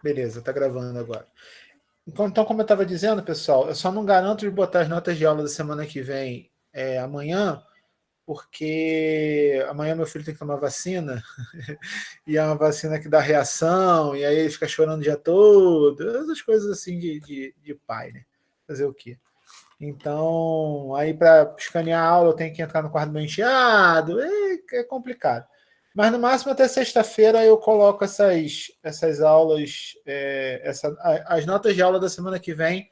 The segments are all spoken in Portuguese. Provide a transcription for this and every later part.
Beleza, tá gravando agora. Então, como eu estava dizendo, pessoal, eu só não garanto de botar as notas de aula da semana que vem amanhã, porque amanhã meu filho tem que tomar vacina, e é uma vacina que dá reação, e aí ele fica chorando o dia todo, essas coisas assim de pai, né? Fazer o quê? Então, aí para escanear a aula eu tenho que entrar no quarto bem enteado, é complicado. Mas no máximo até sexta-feira eu coloco essas aulas, as notas de aula da semana que vem.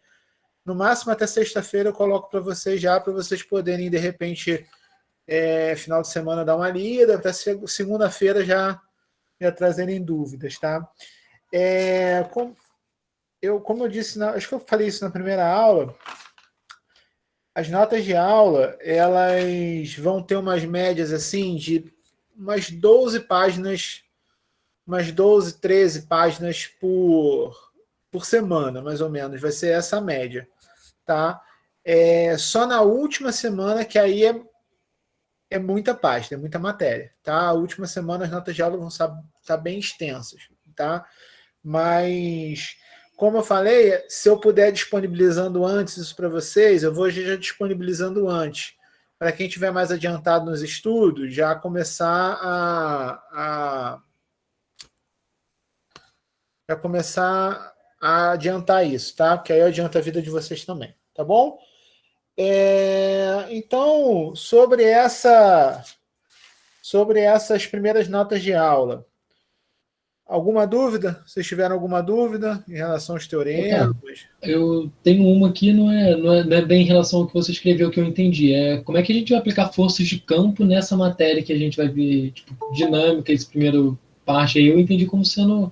No máximo até sexta-feira eu coloco para vocês já, para vocês poderem, de repente, final de semana dar uma lida, até segunda-feira já trazerem dúvidas, tá? Como eu disse, acho que eu falei isso na primeira aula, as notas de aula, elas vão ter umas médias assim de umas 12 páginas, umas 12, 13 páginas por semana, mais ou menos. Vai ser essa a média, tá? Só na última semana que aí é muita página, é muita matéria, tá? A última semana as notas de aula vão estar bem extensas, tá? Mas, como eu falei, se eu puder disponibilizando antes isso para vocês, eu vou já disponibilizando antes. Para quem estiver mais adiantado nos estudos, já começar a adiantar isso, tá? Porque aí adianta a vida de vocês também, tá bom? Então, sobre essas primeiras notas de aula, alguma dúvida? Vocês tiveram alguma dúvida em relação aos teoremas? Eu tenho uma aqui, não é bem em relação ao que você escreveu que eu entendi. Como é que a gente vai aplicar forças de campo nessa matéria que a gente vai ver, tipo, dinâmica, esse primeiro parte aí, eu entendi como sendo.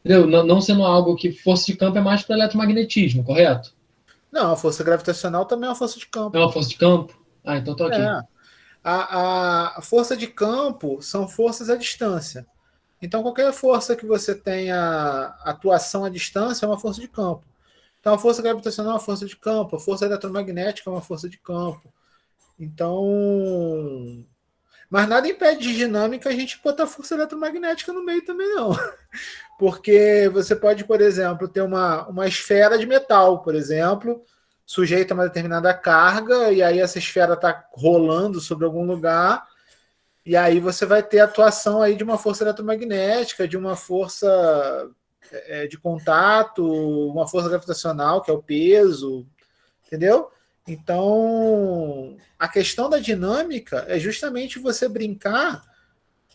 Entendeu? Não sendo algo que força de campo é mais para eletromagnetismo, correto? Não, a força gravitacional também é uma força de É campo. uma força de campo? Ah, então tô aqui. A força de campo são forças à distância. Então, qualquer força que você tenha atuação à distância é uma força de campo. Então, a força gravitacional é uma força de campo, a força eletromagnética é uma força de campo. Então. Mas nada impede de dinâmica a gente botar força eletromagnética no meio também, não. Porque você pode, por exemplo, ter uma esfera de metal, por exemplo, sujeita a uma determinada carga, e aí essa esfera está rolando sobre algum lugar, e aí você vai ter atuação aí de uma força eletromagnética, de uma força de contato, uma força gravitacional, que é o peso, entendeu? Então, a questão da dinâmica é justamente você brincar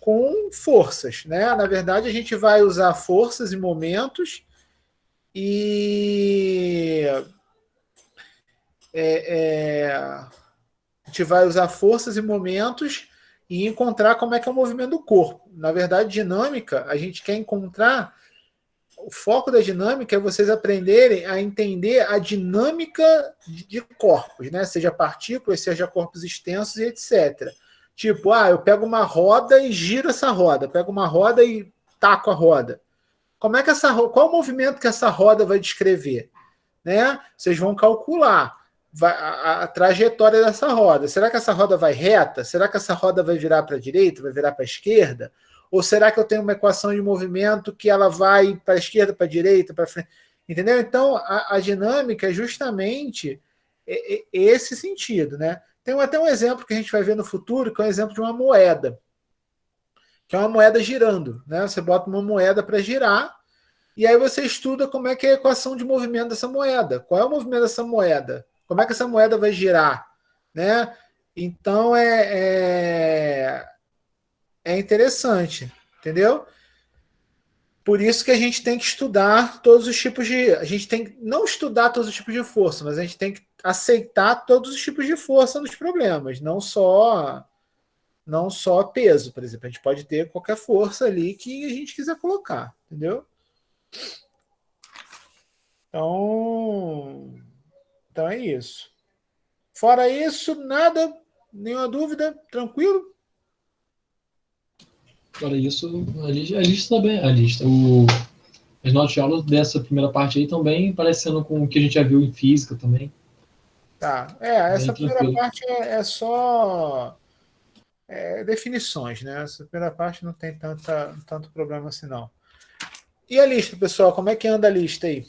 com forças, né? Na verdade, a gente vai usar forças e momentos e a gente vai usar forças e momentos e encontrar como é que é o movimento do corpo. Na verdade, dinâmica, a gente quer encontrar. O foco da dinâmica é vocês aprenderem a entender a dinâmica de corpos, né? Seja partículas, seja corpos extensos e etc. Tipo, eu pego uma roda e giro essa roda, pego uma roda e taco a roda. Como é que qual o movimento que essa roda vai descrever? Né? Vocês vão calcular a trajetória dessa roda. Será que essa roda vai reta? Será que essa roda vai virar para a direita? Vai virar para a esquerda? Ou será que eu tenho uma equação de movimento que ela vai para a esquerda, para a direita, para frente? Entendeu? Então, a dinâmica é justamente esse sentido. Né? Tem até um exemplo que a gente vai ver no futuro, que é um exemplo de uma moeda, que é uma moeda girando. Né? Você bota uma moeda para girar, e aí você estuda como é que é a equação de movimento dessa moeda. Qual é o movimento dessa moeda? Como é que essa moeda vai girar? Né? Então é interessante, entendeu? Por isso que a gente tem que estudar todos os tipos de. A gente tem que não estudar todos os tipos de força, mas a gente tem que aceitar todos os tipos de força nos problemas, não só peso, por exemplo. A gente pode ter qualquer força ali que a gente quiser colocar, entendeu? Então é isso. Fora isso, nada, nenhuma dúvida, tranquilo? Fora isso, a lista tá bem. As notas de aula dessa primeira parte aí também parecendo com o que a gente já viu em física também. Tá. Bem Essa primeira tranquilo. parte é só definições, né? Essa primeira parte não tem tanto problema assim, não. E a lista, pessoal? Como é que anda a lista aí?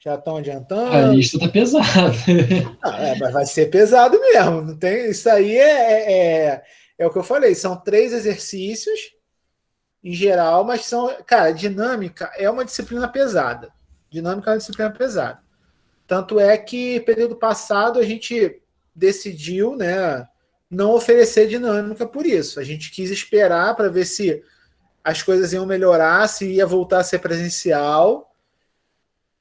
Já estão A adiantando? lista tá pesada. Mas vai ser pesado mesmo. Não tem, isso aí é o que eu falei. São 3 exercícios em geral, mas são. Cara, dinâmica é uma disciplina pesada. Dinâmica é uma disciplina pesada. Tanto é que período passado a gente decidiu, né, não oferecer dinâmica por isso. A gente quis esperar para ver se as coisas iam melhorar, se ia voltar a ser presencial,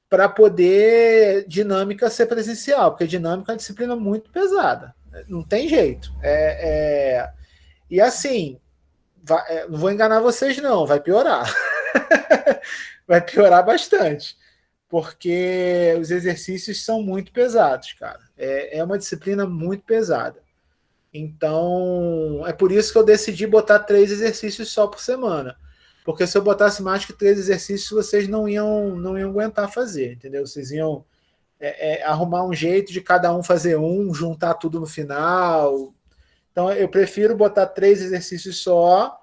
para poder dinâmica ser presencial, porque dinâmica é uma disciplina muito pesada. Não tem jeito. E assim, não vou enganar vocês, não, vai piorar. Vai piorar bastante. Porque os exercícios são muito pesados, cara. É uma disciplina muito pesada. Então, é por isso que eu decidi botar 3 exercícios só por semana. Porque se eu botasse mais que 3 exercícios, vocês não iam aguentar fazer, entendeu? Vocês iam arrumar um jeito de cada um fazer um, juntar tudo no final. Então, eu prefiro botar 3 exercícios só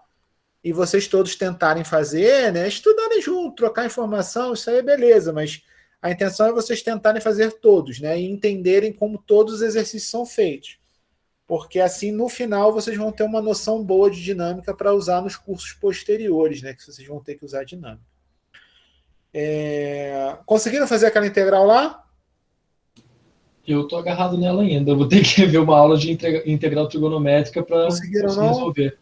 e vocês todos tentarem fazer, né? Estudarem junto, trocar informação, isso aí é beleza, mas a intenção é vocês tentarem fazer todos, né? E entenderem como todos os exercícios são feitos. Porque assim, no final, vocês vão ter uma noção boa de dinâmica para usar nos cursos posteriores, né? Que vocês vão ter que usar dinâmica. Conseguiram fazer aquela integral lá? Eu tô agarrado nela ainda. Eu vou ter que ver uma aula de integral trigonométrica para Conseguiram conseguir não? resolver.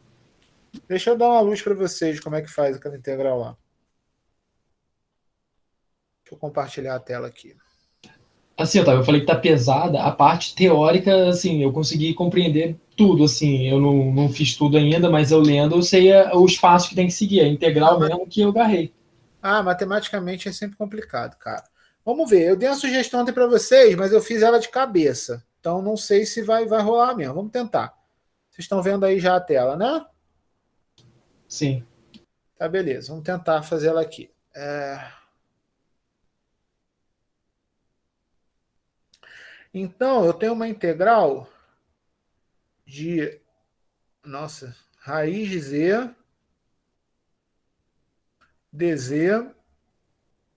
Deixa eu dar uma luz para vocês de como é que faz aquela integral lá. Deixa eu compartilhar a tela aqui. Assim, Otávio, eu falei que tá pesada. A parte teórica, assim, eu consegui compreender tudo, assim. Eu não fiz tudo ainda, mas eu lendo, eu sei os passos que tem que seguir. A integral mesmo que eu agarrei. Matematicamente é sempre complicado, cara. Vamos ver. Eu dei uma sugestão ontem para vocês, mas eu fiz ela de cabeça. Então não sei se vai rolar mesmo. Vamos tentar. Vocês estão vendo aí já a tela, né? Sim. Tá, beleza. Vamos tentar fazer ela aqui. Então, eu tenho uma integral de, nossa, raiz de z dz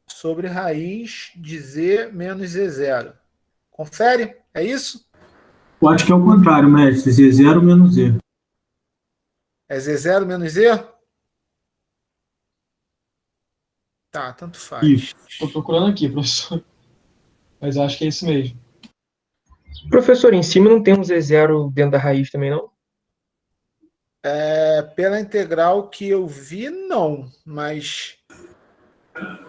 sobre raiz de z menos z0. Confere? É isso? Eu acho que é o contrário, mestre. Z0 menos Z. É z0 menos z? Tá, tanto Isso. faz. Tô procurando aqui, professor. Mas eu acho que é isso mesmo. Professor, em cima não tem um Z0 dentro da raiz também, não? Pela integral que eu vi, não. Mas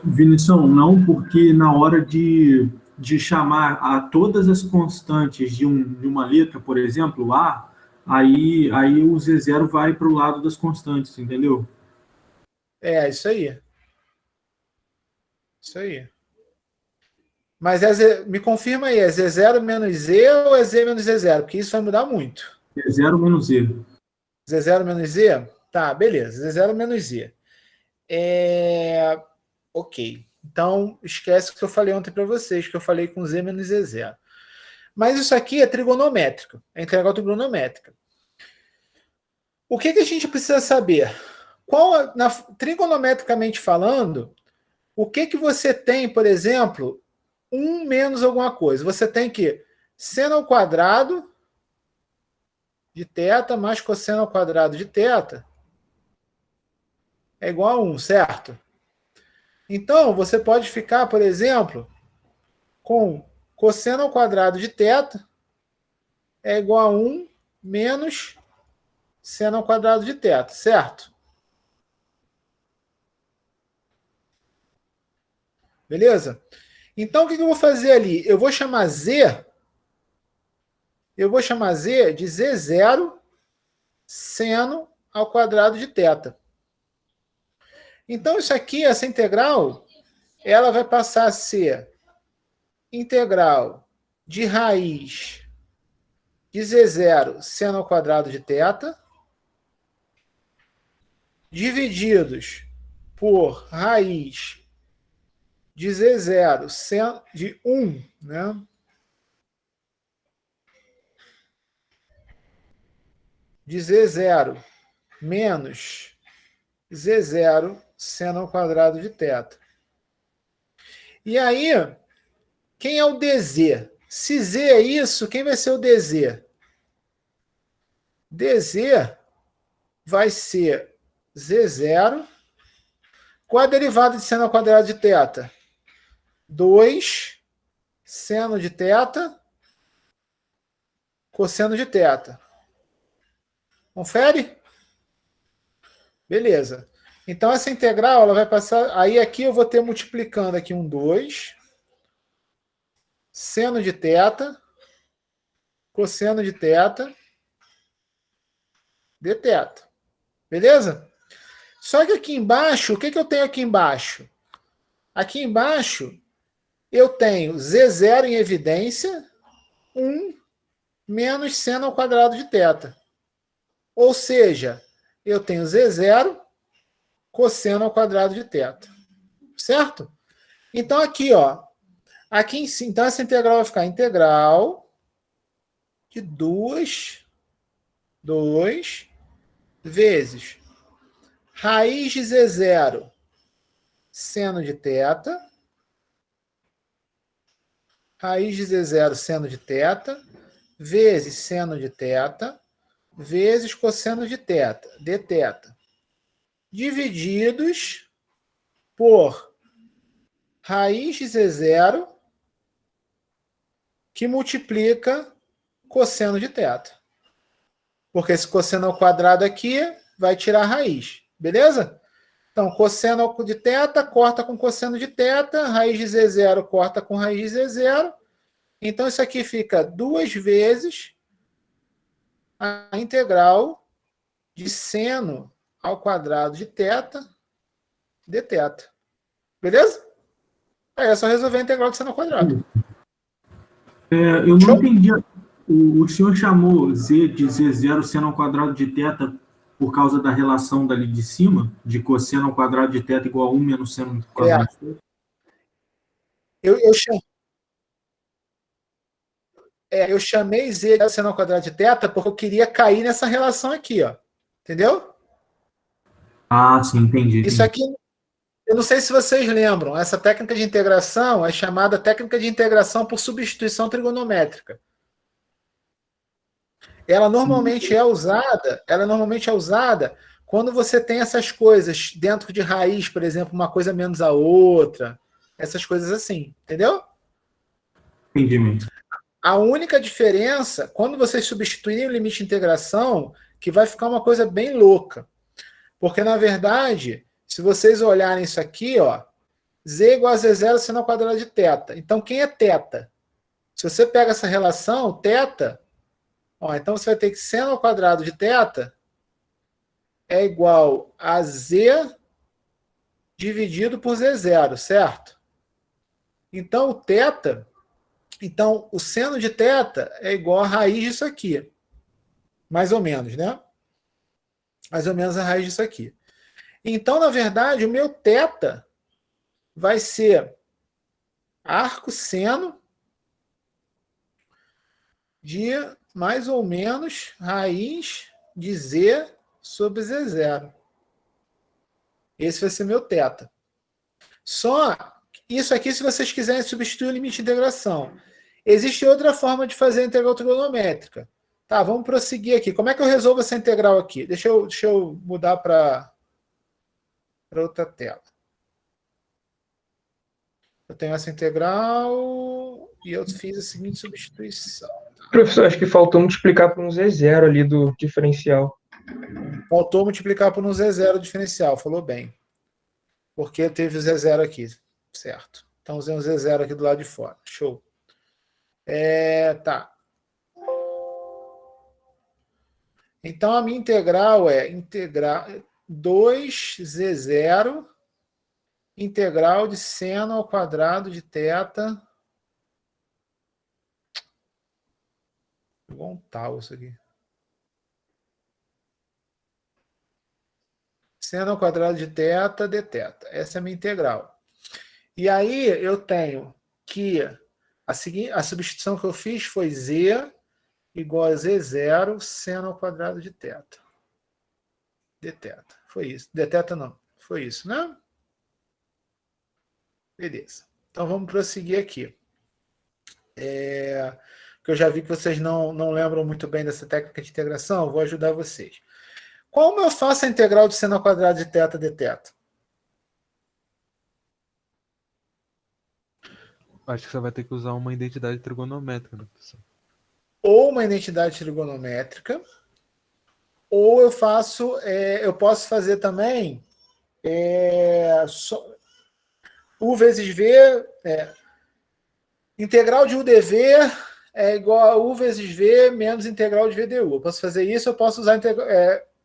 Vinição, não, porque na hora de chamar a todas as constantes de uma letra, por exemplo, A, aí o Z0 vai para o lado das constantes, entendeu? isso aí. Isso aí. Mas me confirma aí, é Z0 menos Z ou é Z menos Z0? Porque isso vai mudar muito. Z0 menos Z. Z0 menos Z? Tá, beleza. Z0 menos Z. Ok. Então, esquece o que eu falei ontem para vocês, que eu falei com Z menos Z0. Mas isso aqui é trigonométrico. É integral trigonométrica. O que a gente precisa saber? Trigonometricamente falando, o que você tem, por exemplo, 1 menos alguma coisa? Você tem que seno ao quadrado de θ mais cosseno ao quadrado de θ é igual a 1, certo? Então, você pode ficar, por exemplo, com cosseno ao quadrado de θ é igual a 1 menos seno ao quadrado de θ, certo? Beleza? Então, o que eu vou fazer ali? Eu vou chamar Z de Z0 seno ao quadrado de θ. Então, isso aqui, essa integral, ela vai passar a ser integral de raiz de Z0 seno ao quadrado de θ divididos por raiz de Z0 seno de 1, né? De Z0 menos Z0 seno ao quadrado de θ. E aí, quem é o dz? Se z é isso, quem vai ser o dz? dz vai ser z0. Qual a derivada de seno ao quadrado de θ? 2 seno de θ cosseno de θ. Confere? Beleza. Então, essa integral ela vai passar... Aí, aqui eu vou ter multiplicando aqui um 2 seno de θ cosseno de θ dθ. Beleza? Só que aqui embaixo, o que eu tenho aqui embaixo? Aqui embaixo, eu tenho z0 em evidência, 1 menos seno ao quadrado de θ. Ou seja, eu tenho z0 cosseno ao quadrado de θ. Certo? Então, aqui, ó. Aqui em cima, então, essa integral vai ficar integral de 2 vezes raiz de z0 seno de θ, raiz de z0 seno de θ, vezes seno de θ, vezes cosseno de θ, dθ, divididos por raiz de z0, que multiplica cosseno de θ. Porque esse cosseno ao quadrado aqui vai tirar a raiz. Beleza? Então, cosseno de θ corta com cosseno de θ, raiz de z0 corta com raiz de z0. Então, isso aqui fica 2 vezes a integral de seno ao quadrado de θ dθ. Beleza? Aí é só resolver a integral de seno ao quadrado. Eu não entendi. O senhor chamou z de z0 seno ao quadrado de θ por causa da relação dali de cima, de cosseno ao quadrado de θ igual a 1 menos seno ao quadrado de θ? Eu chamei z de seno ao quadrado de θ porque eu queria cair nessa relação aqui, ó. Entendeu? Ah, sim, entendi. Isso aqui, eu não sei se vocês lembram, essa técnica de integração é chamada técnica de integração por substituição trigonométrica. Ela normalmente é usada quando você tem essas coisas dentro de raiz, por exemplo, uma coisa menos a outra, essas coisas assim, entendeu? Entendi mesmo. A única diferença, quando vocês substituírem o limite de integração, que vai ficar uma coisa bem louca. Porque, na verdade, se vocês olharem isso aqui, ó, z igual a z0 seno ao quadrado de θ. Então, quem é θ? Se você pega essa relação, θ, ó, então você vai ter que seno ao quadrado de θ é igual a z dividido por z0, certo? Então, o seno de θ é igual a raiz disso aqui. Mais ou menos, né? Mais ou menos a raiz disso aqui. Então, na verdade, o meu θ vai ser arcosseno de mais ou menos raiz de z sobre z0. Esse vai ser meu θ. Só isso aqui, se vocês quiserem substituir o limite de integração. Existe outra forma de fazer a integral trigonométrica. Tá, vamos prosseguir aqui. Como é que eu resolvo essa integral aqui? Deixa eu mudar para outra tela. Eu tenho essa integral e eu fiz a seguinte substituição. Professor, acho que faltou multiplicar por um Z0 ali do diferencial. Faltou multiplicar por um Z0 diferencial, falou bem. Porque teve o Z0 aqui, certo. Então, usei um Z0 aqui do lado de fora. Show. Tá. Então, a minha integral é 2Z0 integral de seno ao quadrado de θ. Igual um tal isso aqui. Seno ao quadrado de θ dθ. Essa é a minha integral. E aí eu tenho que a substituição que eu fiz foi z igual a z0 seno ao quadrado de θ. Dθ. Foi isso. Dθ não. Foi isso, né? Beleza. Então vamos prosseguir aqui. Que eu já vi que vocês não lembram muito bem dessa técnica de integração, eu vou ajudar vocês. Como eu faço a integral de seno ao quadrado de θ de θ? Acho que você vai ter que usar uma identidade trigonométrica, né, professor? Ou uma identidade trigonométrica, ou eu posso fazer também U vezes V, integral de UdV é igual a U vezes V menos integral de VdU. Eu posso fazer isso, eu posso usar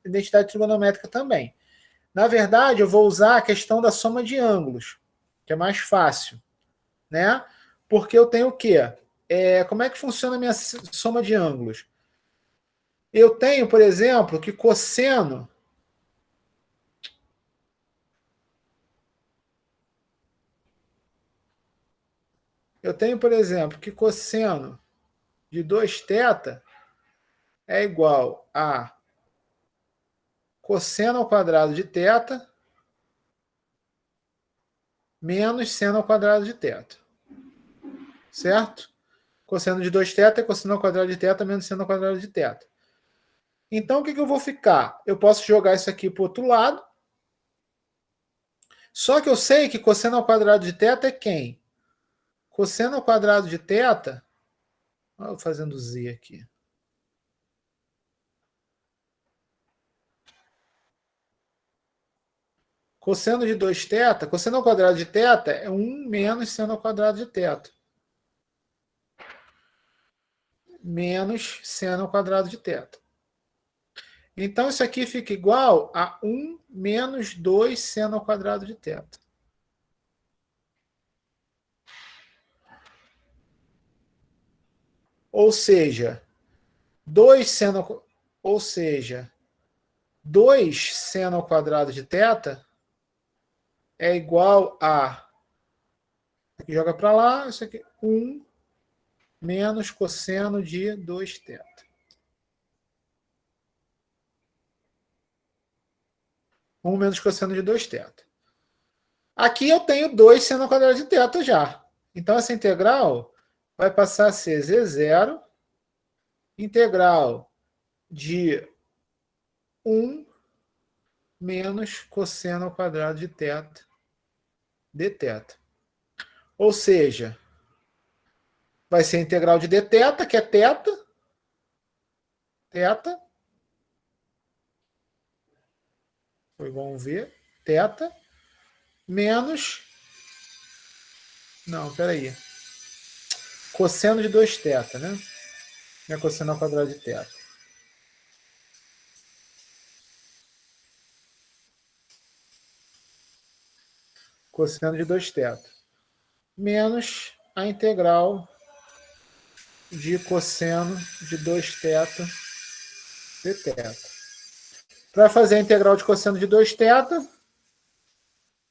identidade trigonométrica também. Na verdade, eu vou usar a questão da soma de ângulos, que é mais fácil, né? Porque eu tenho o quê? Como é que funciona a minha soma de ângulos? Eu tenho, por exemplo, que cosseno de 2θ é igual a cosseno ao quadrado de θ menos seno ao quadrado de θ. Certo? Cosseno de 2θ é cosseno ao quadrado de θ menos seno ao quadrado de θ. Então, o que eu vou ficar? Eu posso jogar isso aqui para o outro lado. Só que eu sei que cosseno ao quadrado de θ é quem? Cosseno ao quadrado de θ... Olha eu fazendo Z aqui. Cosseno de 2θ, cosseno ao quadrado de θ é 1 menos seno ao quadrado de θ. Menos seno ao quadrado de θ. Então, isso aqui fica igual a 1 menos 2 seno ao quadrado de θ. Ou seja, 2 seno ao quadrado de θ é igual a... Aqui joga para lá, isso aqui, 1 menos cosseno de 2θ. Menos cosseno de 2θ. Aqui eu tenho 2 seno ao quadrado de θ já. Então, essa integral vai passar a ser Z0, integral de 1 menos cosseno ao quadrado de θ dθ. Ou seja, vai ser a integral de dθ, que é θ, vamos ver, θ, menos, não, peraí, cosseno de 2θ, né? Não é cosseno ao quadrado de θ. Cosseno de 2θ. Menos a integral de cosseno de 2θ dθ. Para fazer a integral de cosseno de 2θ,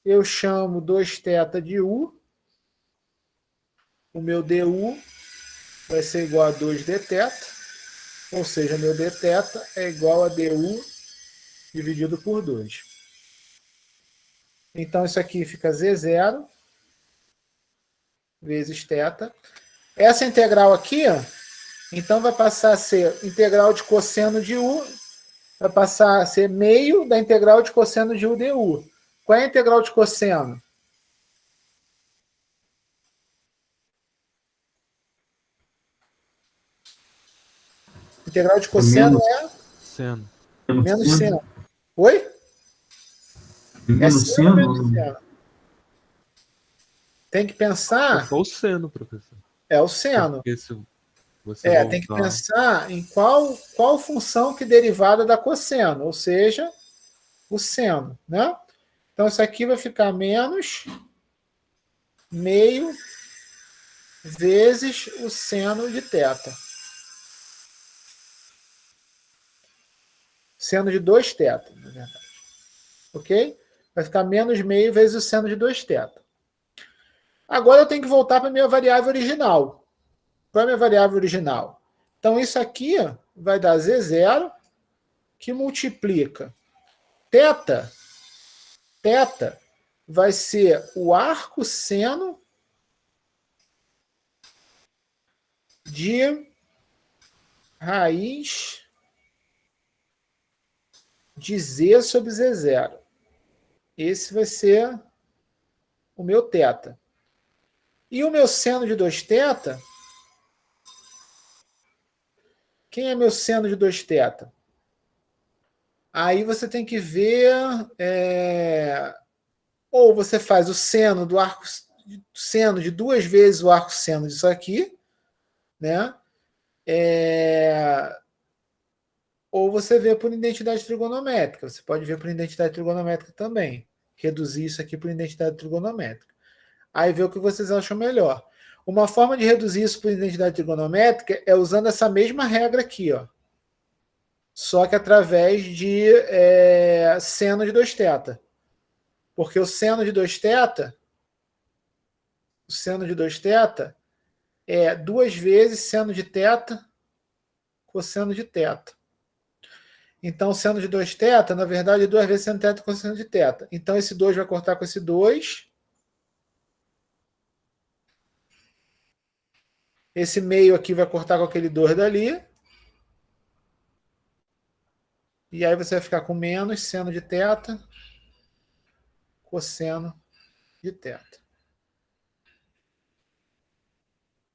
eu chamo 2θ de U. O meu du vai ser igual a 2 dθ, ou seja, meu dθ é igual a du dividido por 2. Então, isso aqui fica Z0 vezes θ. Essa integral aqui, então, vai passar a ser integral de cosseno de U, vai passar a ser meio da integral de cosseno de U du. Qual é a integral de cosseno? Integral de cosseno é Seno. menos seno. Oi? Menos seno ou seno? menos seno? Tem que pensar... É só o seno, professor. É o seno. Porque se você Tem que pensar em qual função que derivada da cosseno, ou seja, o seno, né? Então, isso aqui vai ficar menos meio vezes o seno de θ. Seno de 2θ, na verdade. Ok? Vai ficar menos meio vezes o seno de 2θ. Agora eu tenho que voltar para a minha variável original. Qual é a minha variável original? Então, isso aqui vai dar Z0, que multiplica θ θ vai ser o arco seno de raiz de Z sobre Z0. Esse vai ser o meu θ. E o meu seno de 2θ, quem é meu seno de 2θ? Aí você tem que ver, ou você faz o seno do arco seno de 2 vezes o arco seno disso aqui, né? Ou você vê por identidade trigonométrica. Você pode ver por identidade trigonométrica também. Reduzir isso aqui por identidade trigonométrica. Aí ver o que vocês acham melhor. Uma forma de reduzir isso por identidade trigonométrica é usando essa mesma regra aqui, ó. Só que através de seno de 2θ. Porque o seno de 2θ é 2 vezes seno de θ cosseno de θ. Então, seno de 2θ, na verdade, é 2 vezes seno de θ cosseno de θ. Então, esse 2 vai cortar com esse 2. Esse meio aqui vai cortar com aquele 2 dali. E aí você vai ficar com menos seno de θ cosseno de θ.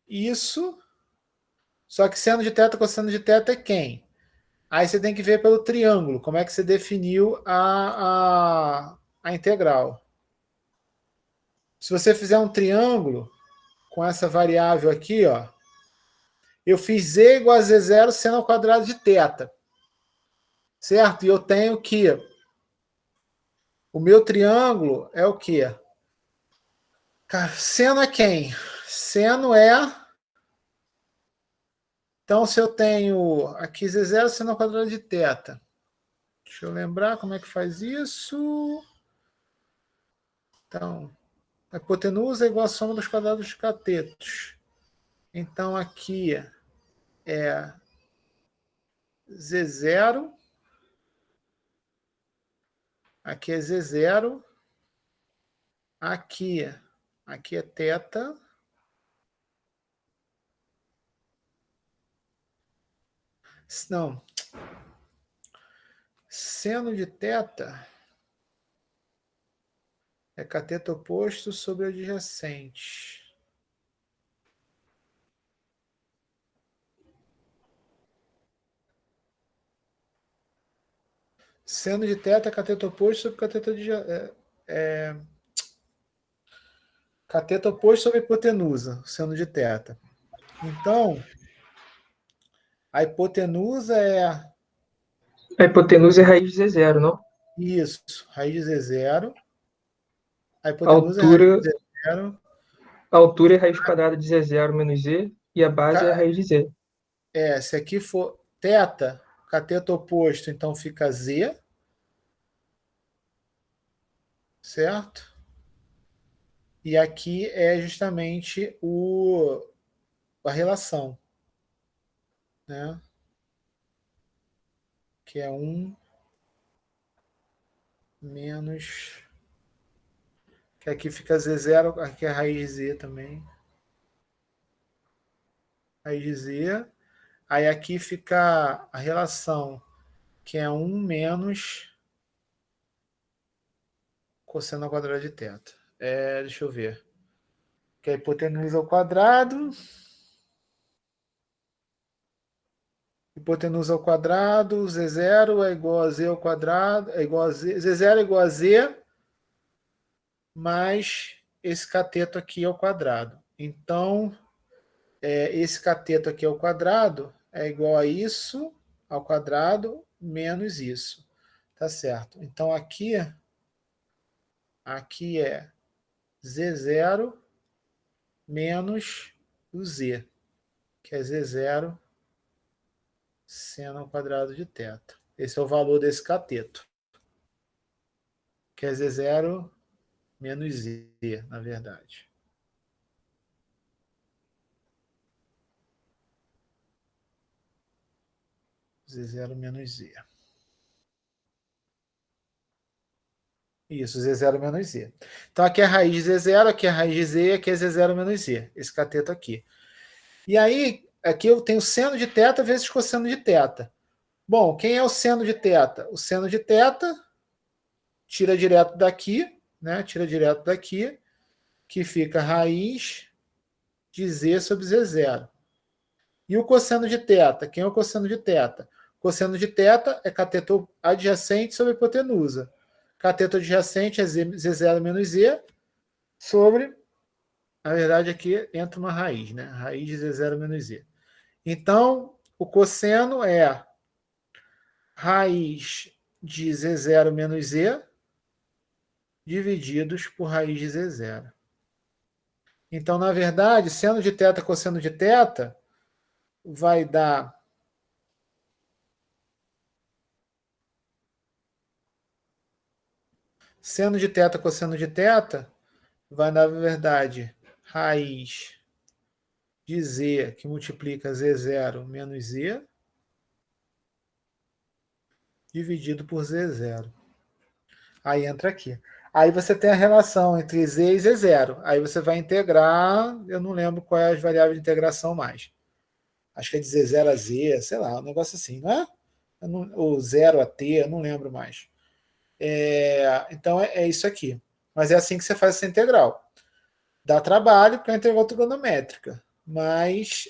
Isso. Só que seno de θ cosseno de θ é quem? Aí você tem que ver pelo triângulo, como é que você definiu a integral. Se você fizer um triângulo com essa variável aqui, ó, eu fiz z igual a z0 seno ao quadrado de θ. Certo? E eu tenho que o meu triângulo é o quê? Cara, seno é quem? Seno é... Então, se eu tenho aqui z0 seno ao quadrado de θ. Deixa eu lembrar como é que faz isso. Então, a hipotenusa é igual à soma dos quadrados dos catetos. Então, aqui é Z0. Aqui é Z0. Aqui é θ. Não. Seno de θ é cateto oposto sobre adjacente. Seno de θ é cateto oposto sobre cateto adjacente. Cateto oposto sobre hipotenusa, seno de θ. Então, a hipotenusa é A hipotenusa é raiz de Z0, não? isso, raiz de Z0. A A hipotenusa é raiz altura, de Z0. a altura é raiz quadrada de Z0 menos Z, e a base é raiz de Z. Se aqui for θ, cateto oposto, então fica Z, certo? E aqui é justamente a relação, né? Que é 1 menos... Que aqui fica Z0, aqui é raiz de Z também. Raiz de Z. Aí aqui fica a relação, que é 1 menos cosseno ao quadrado de θ. Deixa eu ver. Que é a hipotenusa ao quadrado. Hipotenusa ao quadrado, Z0 é igual a Z ao quadrado, é igual a Z, Z0 é igual a Z, mais esse cateto aqui ao quadrado. Então, esse cateto aqui ao quadrado é igual a isso ao quadrado menos isso. Tá certo? Então, aqui é Z0 menos o Z, que é Z0 seno ao quadrado de θ. Esse é o valor desse cateto, que é Z0 menos Z, na verdade. Z0 menos Z. Isso, Z0 menos Z. Então aqui é a raiz de Z0, aqui é a raiz de Z, aqui é Z0 menos Z, esse cateto aqui. E aí, aqui eu tenho seno de θ vezes cosseno de θ. Bom, quem é o seno de θ? O seno de θ tira direto daqui, né? Tira direto daqui, que fica raiz de Z sobre Z0. E o cosseno de θ? Quem é o cosseno de θ? Cosseno de θ é cateto adjacente sobre hipotenusa. Cateto adjacente é Z0 menos Z sobre, na verdade aqui entra uma raiz, né? Raiz de Z0 menos Z. Então, o cosseno é raiz de Z0 menos Z divididos por raiz de Z0. Então, na verdade, seno de θ cosseno de θ vai dar seno de θ cosseno de θ vai dar, na verdade, raiz de Z que multiplica Z0 menos Z dividido por Z0. Aí entra aqui. Aí você tem a relação entre Z e Z0. Aí você vai integrar, eu não lembro quais as variáveis de integração mais. Acho que é de Z0 a Z, sei lá, um negócio assim, não é? Ou 0 a T, eu não lembro mais. Então é isso aqui. Mas é assim que você faz essa integral. Dá trabalho para a integral trigonométrica. Mas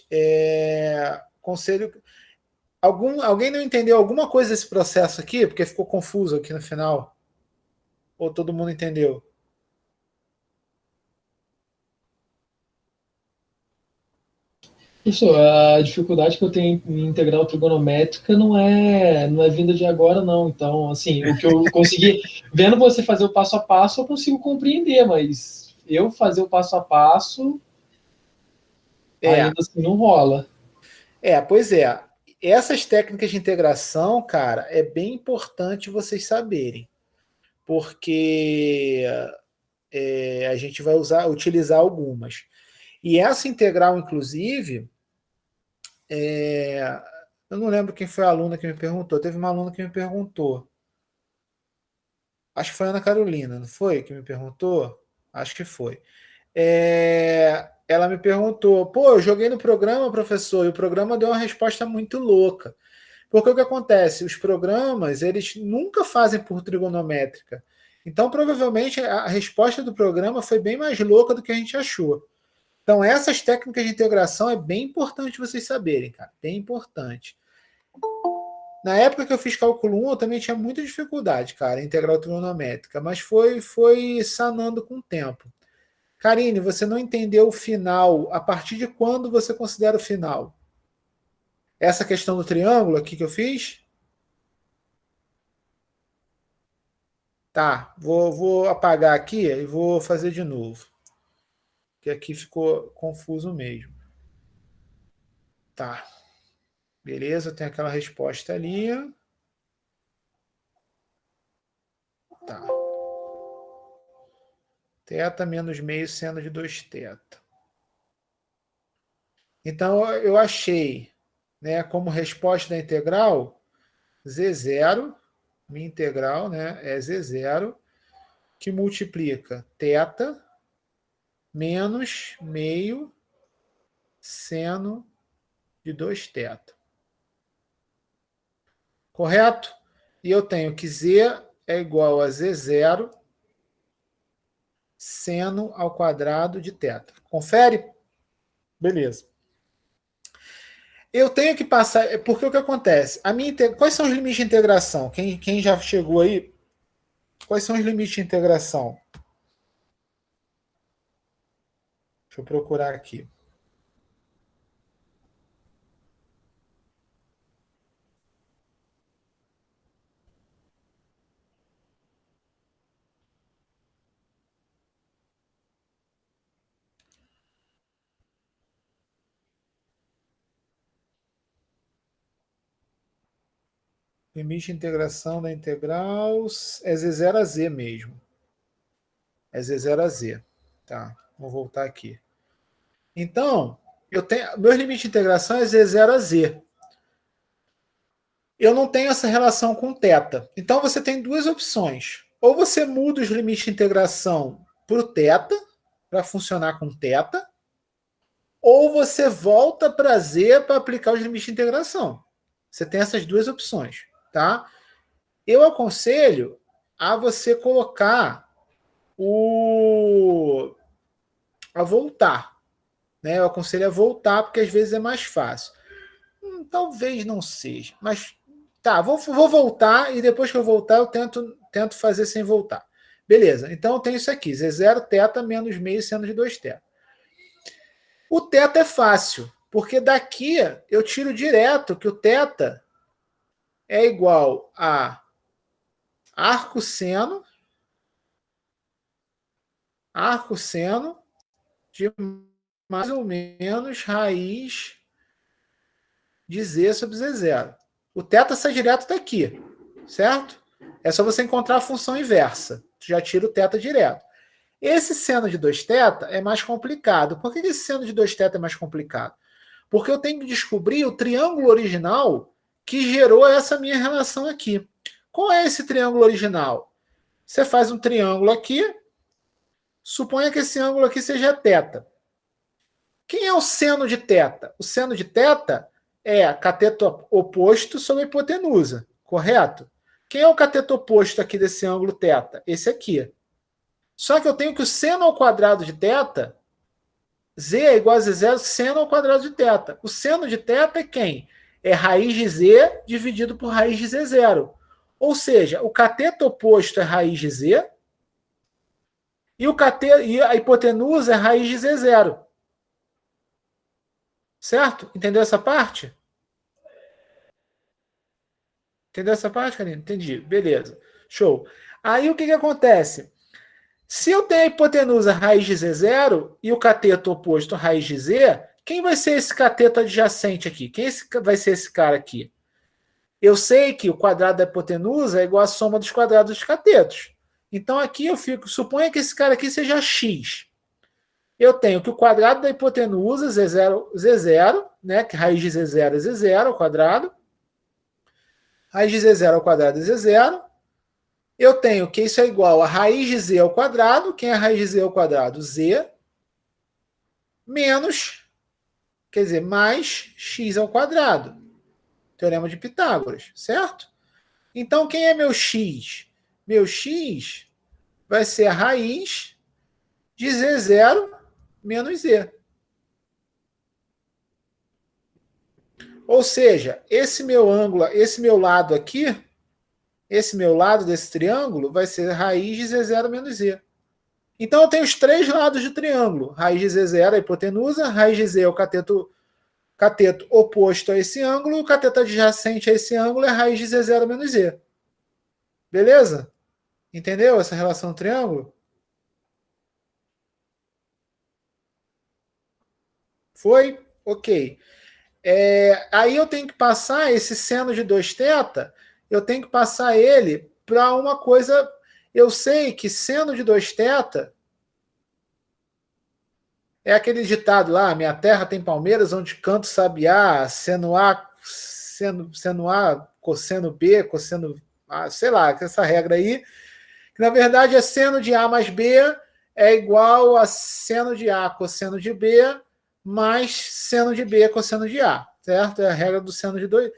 conselho. Alguém não entendeu alguma coisa desse processo aqui? Porque ficou confuso aqui no final. Ou todo mundo entendeu? Isso, a dificuldade que eu tenho em integral trigonométrica não é vinda de agora, não. Então, assim, o que eu consegui, vendo você fazer o passo a passo, eu consigo compreender, mas eu fazer o passo a passo, ainda assim não rola. Pois é. Essas técnicas de integração, cara, é bem importante vocês saberem. Porque a gente vai utilizar algumas. E essa integral, inclusive, eu não lembro quem foi a aluna que me perguntou. Teve uma aluna que me perguntou. Acho que foi a Ana Carolina, não foi? Que me perguntou? Acho que foi. Ela me perguntou, pô, eu joguei no programa, professor, e o programa deu uma resposta muito louca. Porque o que acontece? Os programas, eles nunca fazem por trigonométrica. Então, provavelmente, a resposta do programa foi bem mais louca do que a gente achou. Então, essas técnicas de integração é bem importante vocês saberem, cara. Bem importante. Na época que eu fiz cálculo 1, eu também tinha muita dificuldade, cara, em integral trigonométrica, mas foi sanando com o tempo. Karine, você não entendeu o final. A partir de quando você considera o final? Essa questão do triângulo aqui que eu fiz? Tá, vou apagar aqui e vou fazer de novo. Que aqui ficou confuso mesmo. Tá. Beleza, tem aquela resposta ali. Tá. Θ menos meio seno de 2θ. Então, eu achei, né, como resposta da integral, Z0, minha integral, né, é Z0, que multiplica θ menos meio seno de 2θ. Correto? E eu tenho que Z é igual a Z0 seno ao quadrado de θ. Confere? Beleza. Eu tenho que passar, porque o que acontece? Quais são os limites de integração? Quem já chegou aí, quais são os limites de integração? Deixa eu procurar aqui. Limite de integração da integral é Z0 a Z mesmo. É Z0 a Z. Tá, vou voltar aqui. Então, meu limite de integração é Z0 a Z. Eu não tenho essa relação com θ. Então, você tem duas opções. Ou você muda os limites de integração para o θ, para funcionar com θ, ou você volta para Z para aplicar os limites de integração. Você tem essas duas opções, tá? Eu aconselho a você colocar a voltar, né? Eu aconselho a voltar, porque às vezes é mais fácil. Talvez não seja, mas tá, vou voltar e depois que eu voltar eu tento fazer sem voltar. Beleza, então eu tenho isso aqui, Z0 θ menos meio seno de 2θ. O θ é fácil, porque daqui eu tiro direto que o θ é igual a arcosseno de mais ou menos raiz de Z sobre Z0. O θ sai direto daqui, certo? É só você encontrar a função inversa. Tu já tira o θ direto. Esse seno de 2θ é mais complicado. Por que esse seno de 2θ é mais complicado? Porque eu tenho que descobrir o triângulo original que gerou essa minha relação aqui. Qual é esse triângulo original? Você faz um triângulo aqui, suponha que esse ângulo aqui seja θ. Quem é o seno de θ? O seno de θ é cateto oposto sobre a hipotenusa, correto? Quem é o cateto oposto aqui desse ângulo θ? Esse aqui. Só que eu tenho que o seno ao quadrado de θ, Z é igual a Z0, seno ao quadrado de θ. O seno de θ é quem? É raiz de Z dividido por raiz de Z0. Ou seja, o cateto oposto é raiz de Z e a hipotenusa é raiz de Z0. Certo? Entendeu essa parte? Entendeu essa parte, Karina? Entendi. Beleza. Show. Aí o que acontece? Se eu tenho a hipotenusa raiz de Z0 e o cateto oposto raiz de Z, quem vai ser esse cateto adjacente aqui? Quem vai ser esse cara aqui? Eu sei que o quadrado da hipotenusa é igual à soma dos quadrados dos catetos. Então aqui eu suponha que esse cara aqui seja x. Eu tenho que o quadrado da hipotenusa, Z0, né, que raiz de Z0 é Z0 ao quadrado. Raiz de Z0 ao quadrado é Z0. Eu tenho que isso é igual a raiz de Z ao quadrado. Quem é a raiz de Z ao quadrado? Z. Menos, quer dizer, mais x ao quadrado. Teorema de Pitágoras, certo? Então, quem é meu x? Meu x vai ser a raiz de Z0 menos Z. Ou seja, esse meu ângulo, esse meu lado aqui, esse meu lado desse triângulo vai ser raiz de Z0 menos Z. Então eu tenho os três lados do triângulo. Raiz de Z0 é a hipotenusa, raiz de Z é o cateto oposto a esse ângulo, e o cateto adjacente a esse ângulo é raiz de Z0 menos Z. Beleza? Entendeu essa relação do triângulo? Foi? Ok. Aí eu tenho que passar esse seno de 2θ, eu tenho que passar ele para uma coisa. Eu sei que seno de 2θ é aquele ditado lá: minha terra tem palmeiras onde canto sabiá, seno A, cosseno B, cosseno A, sei lá, essa regra aí, que na verdade é seno de A mais B é igual a seno de A cosseno de B mais seno de B cosseno de A, certo? É a regra do seno de 2.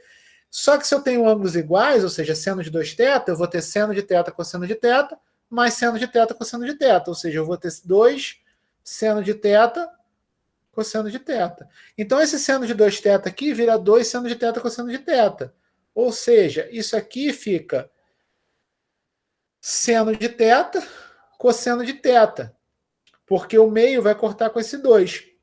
Só que se eu tenho ângulos iguais, ou seja, seno de 2θ, eu vou ter seno de θ cosseno de θ mais seno de θ cosseno de θ, ou seja, eu vou ter 2 seno de θ cosseno de θ. Então esse seno de 2θ aqui vira 2 seno de θ cosseno de θ. Ou seja, isso aqui fica seno de θ cosseno de θ, porque o meio vai cortar com esse 2.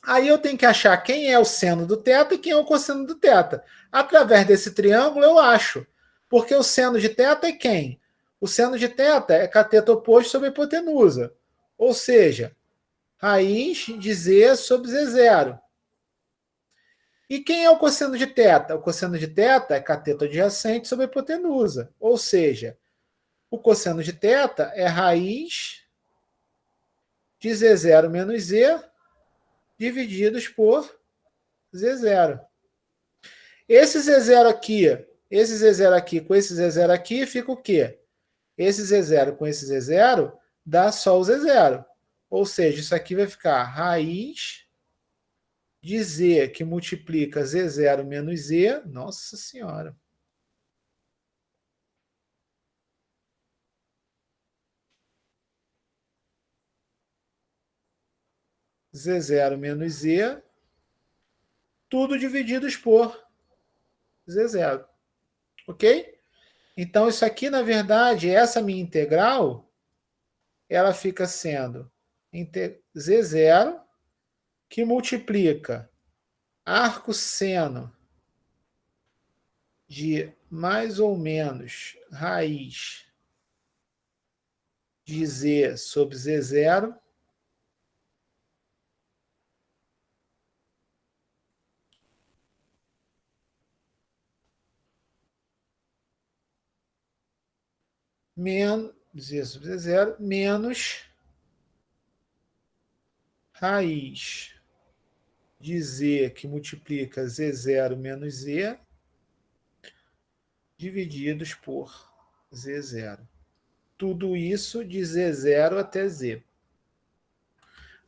Aí eu tenho que achar quem é o seno do θ e quem é o cosseno do θ. Através desse triângulo eu acho. Porque o seno de θ é quem? O seno de θ é cateto oposto sobre a hipotenusa. Ou seja, raiz de Z sobre Z0. E quem é o cosseno de θ? O cosseno de θ é cateto adjacente sobre a hipotenusa. Ou seja, o cosseno de θ é raiz de Z0 menos Z divididos por Z0. Esse Z0 aqui com esse Z0 aqui, fica o quê? Esse Z0 com esse Z0 dá só o Z0. Ou seja, isso aqui vai ficar raiz de Z que multiplica Z0 menos Z. Nossa Senhora. Z0 menos Z, tudo divididos por Z0. Ok? Então, isso aqui, na verdade, essa minha integral, ela fica sendo Z0, que multiplica arco seno de mais ou menos raiz de Z sobre Z0, menos Z sobre Z0, menos raiz de Z que multiplica Z0 menos Z, divididos por Z0. Tudo isso de Z0 até Z.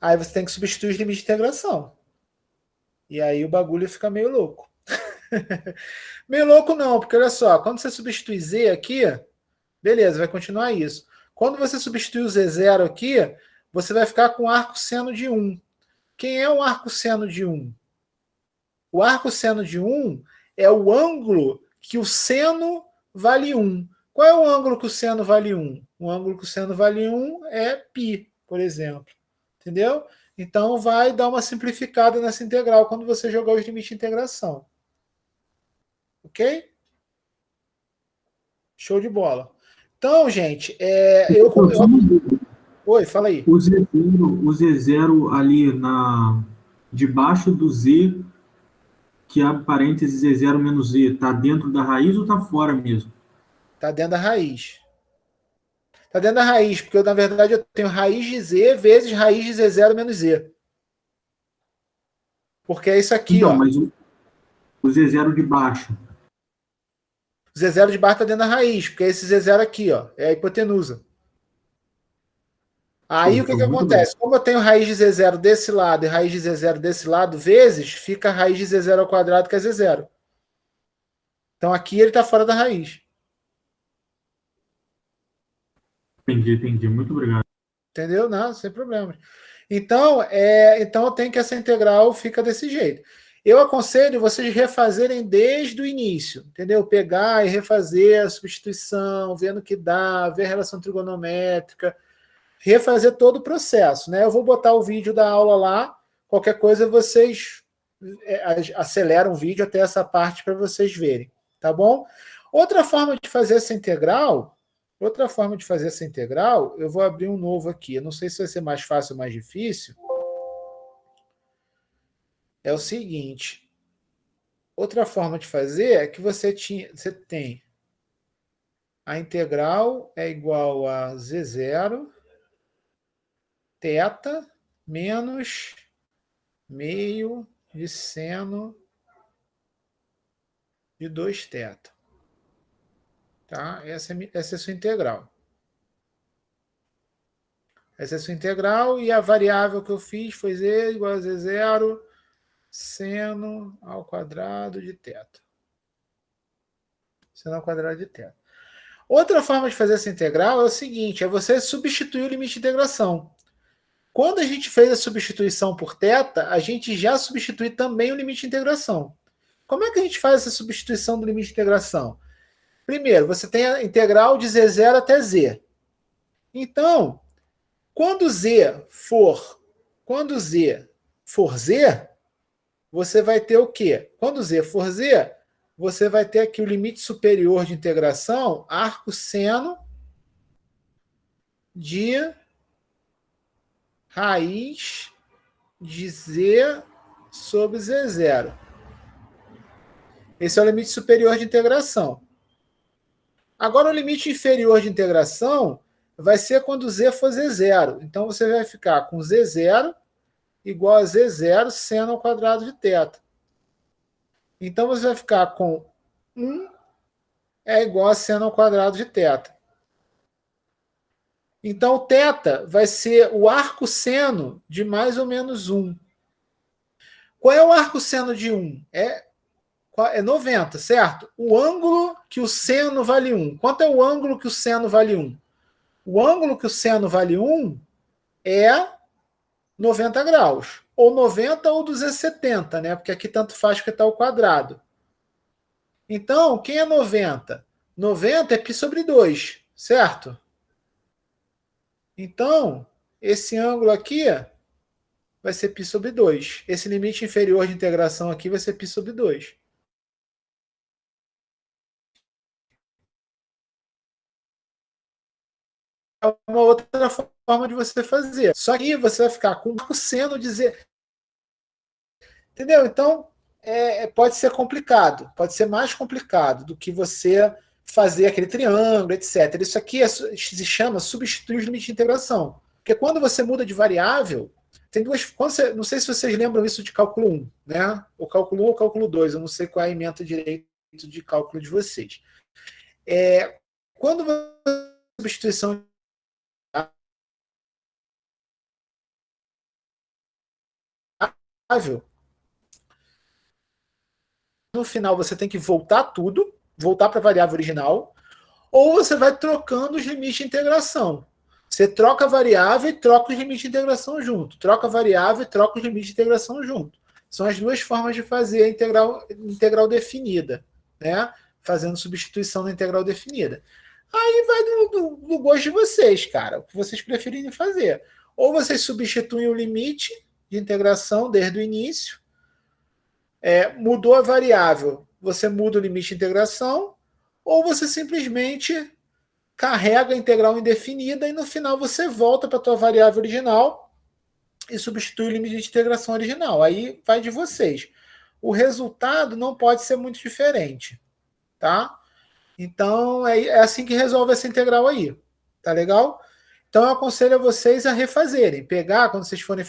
Aí você tem que substituir os limites de integração. E aí o bagulho fica meio louco. Meio louco não, porque olha só, quando você substitui Z aqui, beleza, vai continuar isso. Quando você substitui o Z0 aqui, você vai ficar com arco seno de 1. Quem é o arco seno de 1? O arco seno de 1 é o ângulo que o seno vale 1. Qual é o ângulo que o seno vale 1? O ângulo que o seno vale 1 é π, por exemplo. Entendeu? Então vai dar uma simplificada nessa integral quando você jogar os limites de integração. Ok? Show de bola. Então, gente, Oi, fala aí. O Z0 ali debaixo do Z, que abre parênteses Z0 menos Z, está dentro da raiz ou está fora mesmo? Está dentro da raiz. Está dentro da raiz, porque na verdade eu tenho raiz de Z vezes raiz de Z0 menos Z. Porque é isso aqui, então, ó. Mas o Z0 de baixo. O Z0 de baixo está dentro da raiz, porque é esse Z0 aqui, ó. É a hipotenusa. Aí o que acontece? Como eu tenho raiz de Z0 desse lado e raiz de Z0 desse lado, vezes, fica a raiz de Z0 ao quadrado, que é Z0. Então aqui ele está fora da raiz. Entendi. Muito obrigado. Entendeu? Não, sem problema. Então eu tenho que essa integral fica desse jeito. Eu aconselho vocês refazerem desde o início, entendeu? Pegar e refazer a substituição, vendo o que dá, ver a relação trigonométrica, refazer todo o processo, né? Eu vou botar o vídeo da aula lá, qualquer coisa vocês aceleram o vídeo até essa parte para vocês verem, tá bom? Outra forma de fazer essa integral, eu vou abrir um novo aqui, eu não sei se vai ser mais fácil ou mais difícil, é o seguinte, outra forma de fazer é que você tem a integral é igual a Z0 θ menos meio de seno de 2θ. Tá? Essa é a sua integral. Essa é a sua integral e a variável que eu fiz foi Z igual a Z0 seno ao quadrado de θ. Seno ao quadrado de θ. Outra forma de fazer essa integral é o seguinte, é você substituir o limite de integração. Quando a gente fez a substituição por θ, a gente já substitui também o limite de integração. Como é que a gente faz essa substituição do limite de integração? Primeiro, você tem a integral de Z0 até Z. Então, quando Z for Z, você vai ter o quê? Quando Z for Z, você vai ter aqui o limite superior de integração, arco seno de raiz de Z sobre Z0. Esse é o limite superior de integração. Agora, o limite inferior de integração vai ser quando Z for Z0. Então, você vai ficar com Z0 igual a Z0 seno ao quadrado de θ. Então, você vai ficar com 1 é igual a seno ao quadrado de θ. Então, o θ vai ser o arco seno de mais ou menos 1. Qual é o arco seno de 1? É 90, certo? O ângulo que o seno vale 1. Quanto é o ângulo que o seno vale 1? O ângulo que o seno vale 1 é 90 graus. Ou 90 ou 270, né? Porque aqui tanto faz que está ao quadrado. Então, quem é 90? 90 é π sobre 2, certo? Então, esse ângulo aqui vai ser π sobre 2. Esse limite inferior de integração aqui vai ser π sobre 2. É uma outra forma de você fazer. Só que você vai ficar com o seno dizer... Entendeu? Então, pode ser complicado. Pode ser mais complicado do que você fazer aquele triângulo, etc. Isso aqui se chama substituir os limites de integração. Porque quando você muda de variável, tem duas... não sei se vocês lembram isso de cálculo 1, né? O cálculo 1 ou o cálculo 2, eu não sei qual é a ementa direito de cálculo de vocês. Quando você substituição no final você tem que voltar tudo, voltar para a variável original, ou você vai trocando os limites de integração. Você troca a variável e troca os limites de integração junto. Troca a variável e troca os limites de integração junto. São as duas formas de fazer a integral definida, né? Fazendo substituição da integral definida. Aí vai do gosto de vocês, cara, o que vocês preferirem fazer. Ou vocês substituem o limite de integração desde o início, mudou a variável, você muda o limite de integração, ou você simplesmente carrega a integral indefinida e no final você volta para a tua variável original e substitui o limite de integração original. Aí vai de vocês. O resultado não pode ser muito diferente, tá? Então, é assim que resolve essa integral aí. Tá legal? Então, eu aconselho a vocês a refazerem. Quando vocês forem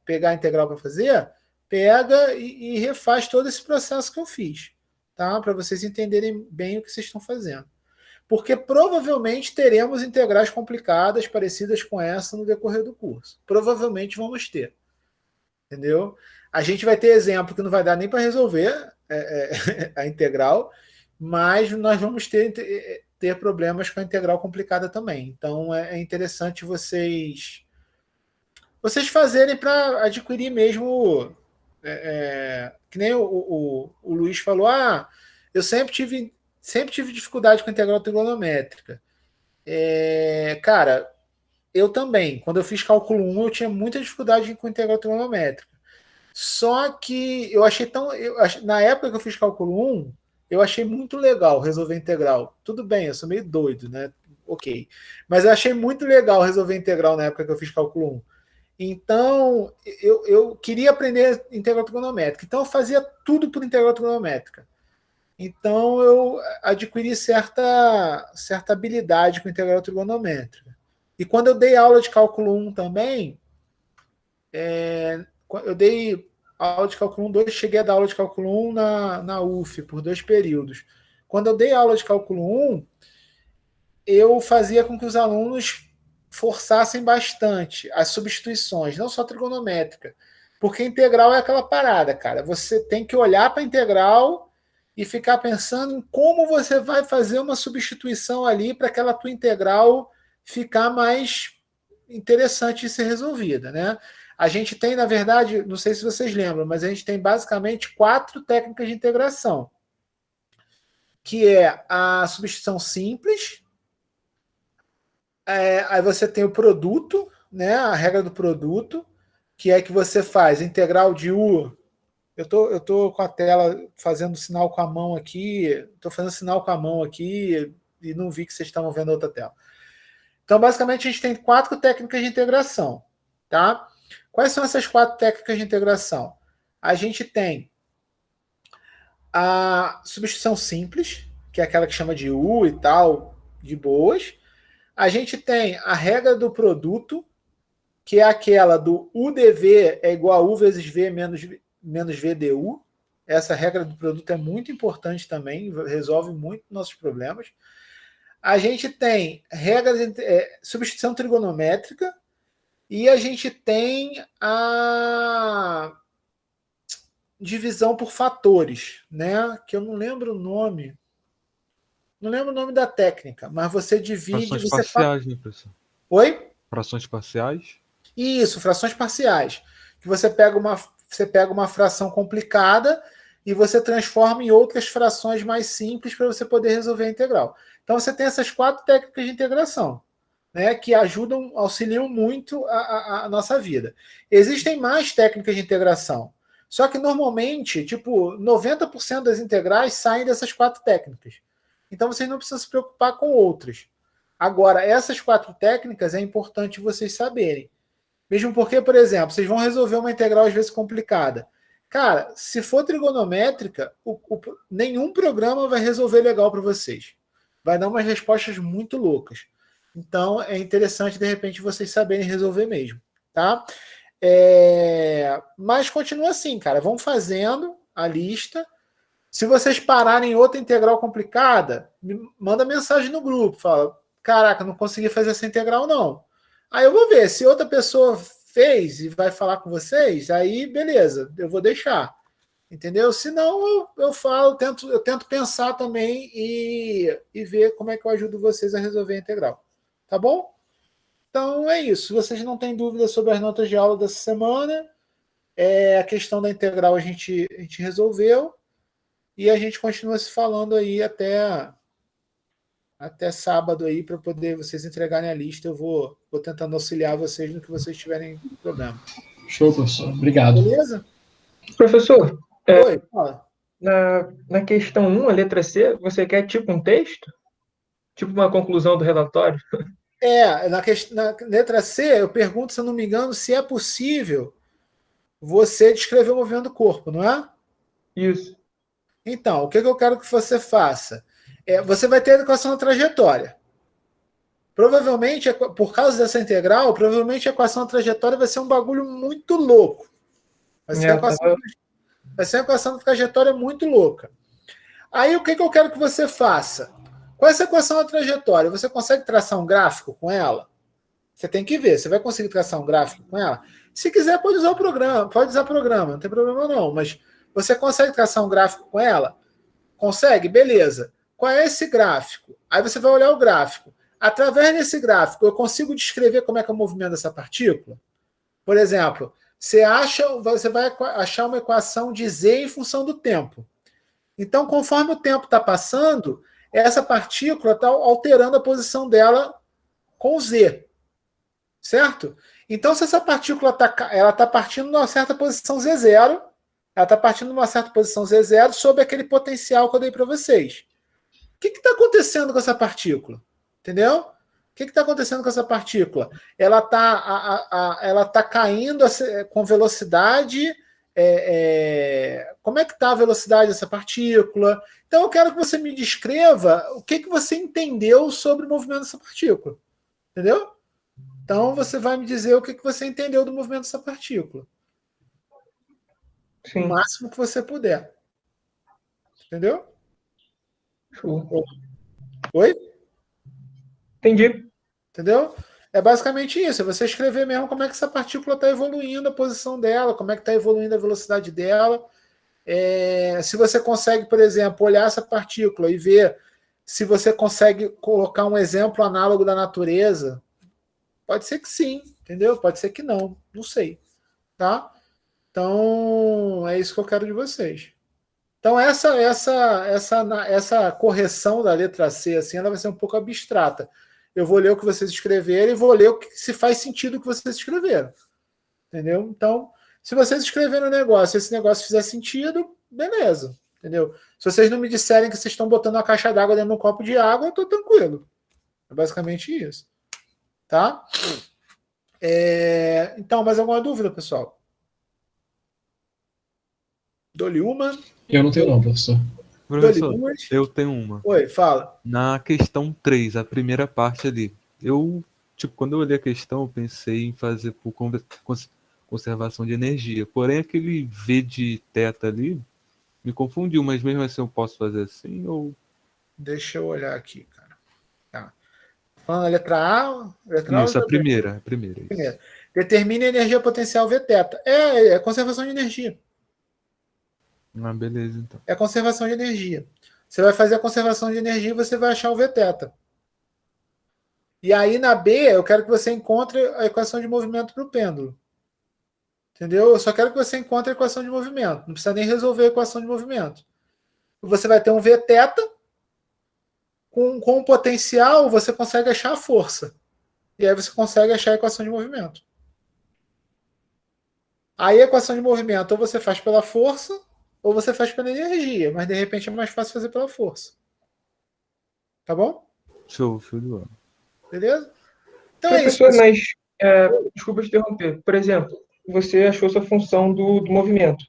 pegar a integral para fazer, pega e refaz todo esse processo que eu fiz. Tá? Para vocês entenderem bem o que vocês estão fazendo. Porque provavelmente teremos integrais complicadas, parecidas com essa, no decorrer do curso. Provavelmente vamos ter. Entendeu? A gente vai ter exemplo que não vai dar nem para resolver a integral, mas nós vamos ter problemas com a integral complicada também. Então é interessante vocês fazerem para adquirir mesmo, que nem o Luiz falou, eu sempre tive dificuldade com a integral trigonométrica. Cara, eu também. Quando eu fiz cálculo 1, eu tinha muita dificuldade com a integral trigonométrica. Só que na época que eu fiz cálculo 1, eu achei muito legal resolver integral. Tudo bem, eu sou meio doido, né? Ok. Mas eu achei muito legal resolver integral na época que eu fiz cálculo 1. Então, eu queria aprender integral trigonométrica. Então, eu fazia tudo por integral trigonométrica. Então, eu adquiri certa habilidade com integral trigonométrica. E quando eu dei aula de cálculo 1 também, eu dei aula de cálculo 1, 2, cheguei a dar aula de cálculo 1 na UF, por 2 períodos. Quando eu dei aula de cálculo 1, eu fazia com que os alunos forçassem bastante as substituições, não só trigonométrica, porque integral é aquela parada, cara. Você tem que olhar para a integral e ficar pensando em como você vai fazer uma substituição ali para aquela tua integral ficar mais interessante de ser resolvida, né? A gente tem, na verdade, não sei se vocês lembram, mas a gente tem basicamente 4 técnicas de integração, que é a substituição simples, aí você tem o produto, né? A regra do produto, que é que você faz integral de U. Eu tô com a tela fazendo sinal com a mão aqui, estou fazendo sinal com a mão aqui e não vi que vocês estavam vendo a outra tela. Então, basicamente, a gente tem 4 técnicas de integração, tá? Quais são essas 4 técnicas de integração? A gente tem a substituição simples, que é aquela que chama de U e tal, de boas. A gente tem a regra do produto, que é aquela do UdV é igual a U vezes V menos VDU. Essa regra do produto é muito importante também, resolve muito nossos problemas. a gente tem regras, substituição trigonométrica, e a gente tem a divisão por fatores, né? Que eu não lembro o nome. Não lembro o nome da técnica, mas você divide. Frações Você parciais, né, professor? Oi? Frações parciais? Isso, frações parciais. Que você pega uma fração complicada e você transforma em outras frações mais simples para você poder resolver a integral. Então você tem essas 4 técnicas de integração, né, que auxiliam muito a nossa vida. Existem mais técnicas de integração, só que normalmente, tipo, 90% das integrais saem dessas 4 técnicas. Então vocês não precisam se preocupar com outras. Agora, essas 4 técnicas é importante vocês saberem. Mesmo porque, por exemplo, vocês vão resolver uma integral às vezes complicada. Cara, se for trigonométrica, nenhum programa vai resolver legal para vocês. Vai dar umas respostas muito loucas. Então, é interessante, de repente, vocês saberem resolver mesmo. Tá? Mas continua assim, cara. Vão fazendo a lista. Se vocês pararem em outra integral complicada, me manda mensagem no grupo. Fala, caraca, não consegui fazer essa integral, não. Aí eu vou ver. Se outra pessoa fez e vai falar com vocês, aí beleza, eu vou deixar. Entendeu? Se não, eu falo, eu tento pensar também e ver como é que eu ajudo vocês a resolver a integral. Tá bom? Então é isso. Se vocês não têm dúvidas sobre as notas de aula dessa semana, a questão da integral a gente resolveu e a gente continua se falando aí até sábado aí para poder vocês entregarem a lista. Eu vou tentando auxiliar vocês no que vocês tiverem problema. Show, professor. Obrigado. Beleza? Professor, Oi, fala. na questão 1, a letra C, você quer tipo um texto? Tipo uma conclusão do relatório? Na letra C, eu pergunto, se eu não me engano, se é possível você descrever o movimento do corpo, não é? Isso. Então, o que eu quero que você faça? Você vai ter a equação da trajetória. Provavelmente, por causa dessa integral, provavelmente a equação da trajetória vai ser um bagulho muito louco. Vai ser uma equação da trajetória muito louca. Aí, o que eu quero que você faça? Com essa equação da trajetória, você consegue traçar um gráfico com ela? Você tem que ver. Você vai conseguir traçar um gráfico com ela? Se quiser, pode usar programa, não tem problema não. Mas você consegue traçar um gráfico com ela? Consegue? Beleza. Qual é esse gráfico? Aí você vai olhar o gráfico. Através desse gráfico, eu consigo descrever como é que é o movimento dessa partícula? Por exemplo, você vai achar uma equação de Z em função do tempo. Então, conforme o tempo está passando, essa partícula está alterando a posição dela com Z. Certo? Então, se essa partícula está partindo de uma certa posição Z0, ela está partindo de uma certa posição Z0 sob aquele potencial que eu dei para vocês. O que está acontecendo com essa partícula? Entendeu? O que está acontecendo com essa partícula? Ela está caindo com velocidade. Como é que está a velocidade dessa partícula? Então, eu quero que você me descreva o que você entendeu sobre o movimento dessa partícula. Entendeu? Então, você vai me dizer o que você entendeu do movimento dessa partícula. Sim. O máximo que você puder. Entendeu? Show. Oi? Entendi. Entendeu? É basicamente isso. É você escrever mesmo como é que essa partícula está evoluindo, a posição dela, como é que está evoluindo a velocidade dela. Se você consegue, por exemplo, olhar essa partícula e ver se você consegue colocar um exemplo análogo da natureza, pode ser que sim, entendeu? Pode ser que não sei. Tá? Então, é isso que eu quero de vocês. Então, essa correção da letra C, assim, ela vai ser um pouco abstrata. Eu vou ler o que vocês escreverem e vou ler se faz sentido o que vocês escreveram. Entendeu? Então, se vocês escreverem um negócio, esse negócio fizer sentido, beleza. Entendeu? Se vocês não me disserem que vocês estão botando uma caixa d'água dentro de um copo de água, eu estou tranquilo. É basicamente isso. Tá? Então, mais alguma dúvida, pessoal? Dou-lhe uma. Eu não tenho não, professor. Professor, eu tenho uma. Oi, fala. Na questão 3, a primeira parte ali, quando eu olhei a questão, eu pensei em fazer por conservação de energia. Porém, aquele V de θ ali me confundiu, mas mesmo assim eu posso fazer assim ou... Deixa eu olhar aqui, cara. Tá. Falando a letra A, letra A Isso, ou a letra B? primeira. Isso. Primeiro. Determine a energia potencial Vθ. É conservação de energia. Ah, beleza, então. É conservação de energia. Você vai fazer a conservação de energia e você vai achar o Vθ. E aí, na B, eu quero que você encontre a equação de movimento para o pêndulo. Entendeu? Eu só quero que você encontre a equação de movimento. Não precisa nem resolver a equação de movimento. Você vai ter um Vθ. Com o potencial, você consegue achar a força. E aí você consegue achar a equação de movimento. Aí a equação de movimento ou você faz pela força ou você faz pela energia. Mas de repente é mais fácil fazer pela força. Tá bom? Show de bola. Beleza? Então é isso. Professor, mas, desculpa te interromper. Por exemplo, você achou sua função do movimento,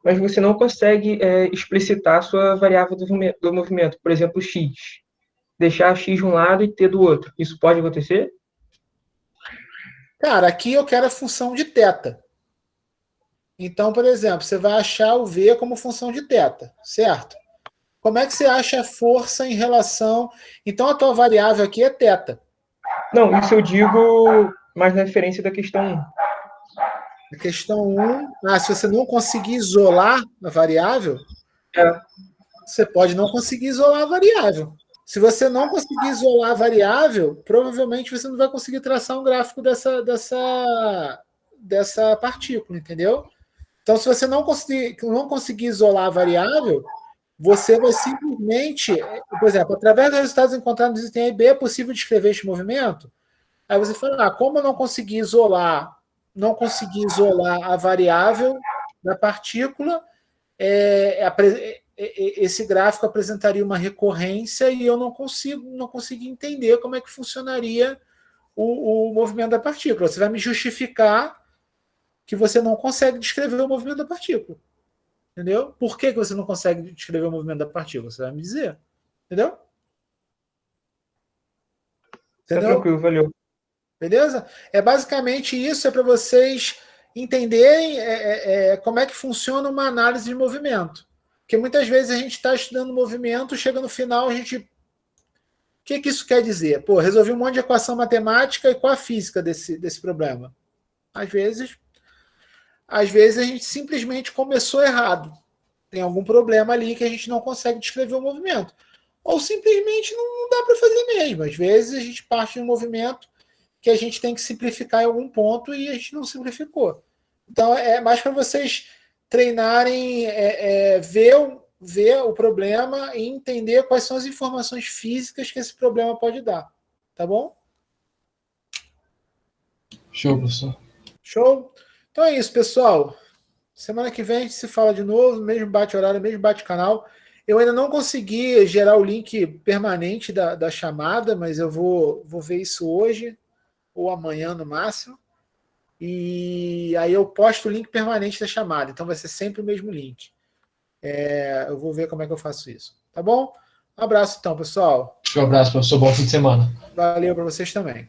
mas você não consegue explicitar sua variável do movimento, por exemplo, x. Deixar x de um lado e t do outro. Isso pode acontecer? Cara, aqui eu quero a função de θ. Então, por exemplo, você vai achar o V como função de θ, certo? Como é que você acha a força em relação... Então, a tua variável aqui é θ. Não, isso eu digo mais na referência da questão 1. A questão 1, se você não conseguir isolar a variável, você pode não conseguir isolar a variável. Se você não conseguir isolar a variável, provavelmente você não vai conseguir traçar um gráfico dessa partícula, entendeu? Então, se você não conseguir isolar a variável, você vai simplesmente, por exemplo, através dos resultados encontrados no item A e B, é possível descrever este movimento? Aí você fala, como eu não consegui isolar a variável da partícula, esse gráfico apresentaria uma recorrência e eu não consegui entender como é que funcionaria o movimento da partícula. Você vai me justificar que você não consegue descrever o movimento da partícula. Entendeu? Por que você não consegue descrever o movimento da partícula? Você vai me dizer. Entendeu? Tá tranquilo, valeu. Beleza? É basicamente isso, é para vocês entenderem como é que funciona uma análise de movimento. Porque muitas vezes a gente está estudando movimento, chega no final, a gente... O que isso quer dizer? Pô, resolvi um monte de equação matemática e qual a física desse problema? Às vezes a gente simplesmente começou errado. Tem algum problema ali que a gente não consegue descrever o movimento. Ou simplesmente não dá para fazer mesmo. Às vezes a gente parte de um movimento que a gente tem que simplificar em algum ponto e a gente não simplificou. Então, é mais para vocês treinarem, ver o problema e entender quais são as informações físicas que esse problema pode dar. Tá bom? Show, professor. Show? Então é isso, pessoal. Semana que vem a gente se fala de novo, mesmo bate-horário, mesmo bate-canal. Eu ainda não consegui gerar o link permanente da chamada, mas eu vou ver isso hoje ou amanhã no máximo. E aí eu posto o link permanente da chamada. Então vai ser sempre o mesmo link. Eu vou ver como é que eu faço isso. Tá bom? Um abraço então, pessoal. Um abraço, professor. Bom fim de semana. Valeu para vocês também.